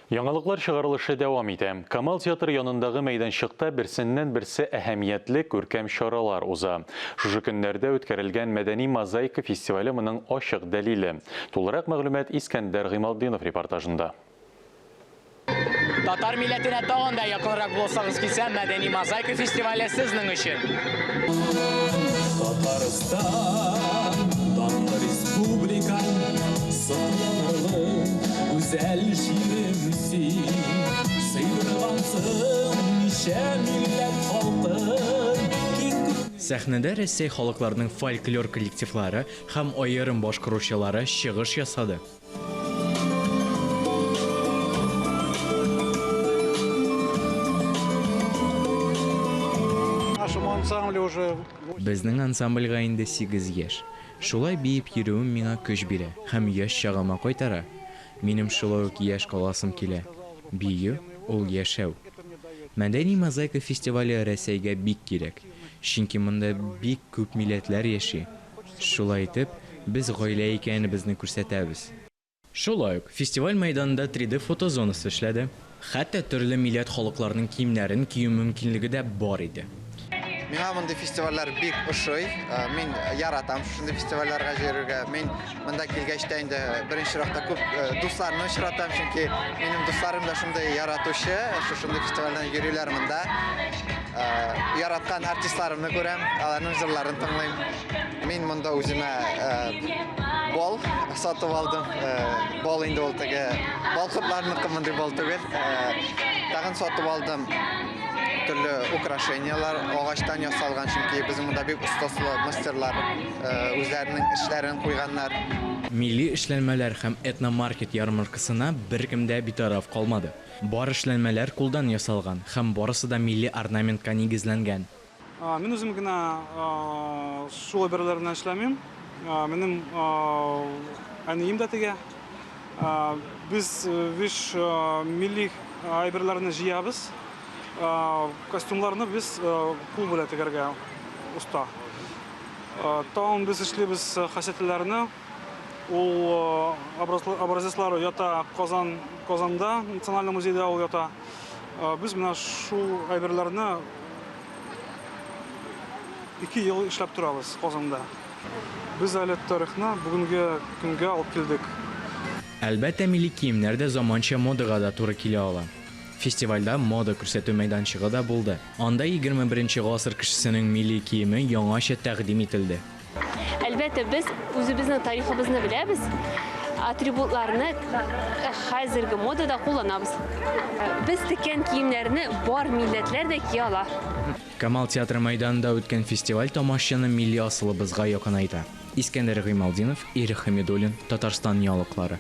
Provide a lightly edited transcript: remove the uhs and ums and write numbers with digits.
Яңалыклар чыгарылышы дәвам итә. Камал театр янындагы мәйданчыкта берсеннән-берсе әһәмиятле күркәм чаралар уза. Шушы көннәрдә үткәрелгән мәдәни мозаика фестивале моның ачык дәлиле. Тулырак мәгълүмат Искәндәр Гыймалдинов репортажында. Татар милләтенә тагын да якынрак булсагыз килсә, мәдәни мозаика фестивале сезнең өчен. Татарстан, данлы республика, сокланырлы güzel şiirimsin, сыйдыргансың ничә милләт халкын. Сәхнәдә Рәсәй халыкларының фольклор коллективлары һәм аерым башкаручылары чыгыш ясады. Безнең ансамбльгә инде 8 яшь. Шулай биеп йөрүем миңа көч бирә һәм яшь чагыма кайтара. Минем шулай ук яшь каласым килә. Бию ул яшәү. Мәдәни мозаика фестивале Рәсәйгә бик кирәк. Чөнки монда бик күп милләтләр яши. Шулай итеп, без гаилә икәнебезне күрсәтәбез. Шулай ук фестиваль мәйданында 3D фотозонасы эшләде. Хәтта төрле милләт халыкларының киемнәрен кию мөмкинлеге дә бар иде. Миңа мондай фестивальләр бик ошый. Мин яратам шундый фестивальләргә җөрергә. Мин монда килгәч тә инде беренче ракта күп дусларны очратам, чөнки минем дусларым да шундый яратучы, шундый фестивальдән йөриләр монда. Яраткан артистларымны күрәм, аларның җырларын тыңлыйм. Мин монда үземә бол сатып алдым. Бол инде ул теге балкытларныкы мондай бол түгел. Тагын сатып алдым. Төрле украшениялар агачтан ясалган, чөнки безнең монда бик остаслы мастерлар үзләренең эшләрен куйганнар. Милли эшләнмәләр һәм этномаркет ярмаркасына беркем дә битараф калмады. Бар эшләнмәләр кулдан ясалган һәм барысы да милли орнаментка нигезләнгән. Мин үзем генә шул әйберләрне эшләмим. Минем әнием дә тегә. Без милли әйберләрне җыябыз. Костюмларны без кул белән тегәргә уста. Тагын без эшлибез хәсәтләрне. Ул образцлары ята Казанда, Национальный музейда ул ята. Без менә шул әйберләрне 2 ел эшләп торабыз Казанда. Без әле тарихны бүгенге көнгә алып килдек. Әлбәттә, милли киемнәр дә заманча модага да туры килә ала. Фестивальдә мода күрсәтү мәйданчыгы да булды. Анда 21 гасыр кешесенең милли киеме яңача тәкъдим ителде. Әлбәттә, без үзебезнең тарихыбызны беләбез. Атрибутларны хәзерге модада кулланабыз. Без тиккән киемнәрне бар милләтләр дә кия ала. Камал театры мәйданында үткән фестиваль тамашачыны милли асылыбызга якынайта. Искәндәр Гыймалдинов, Ирек Хәмидуллин, Татарстан яңалыклары.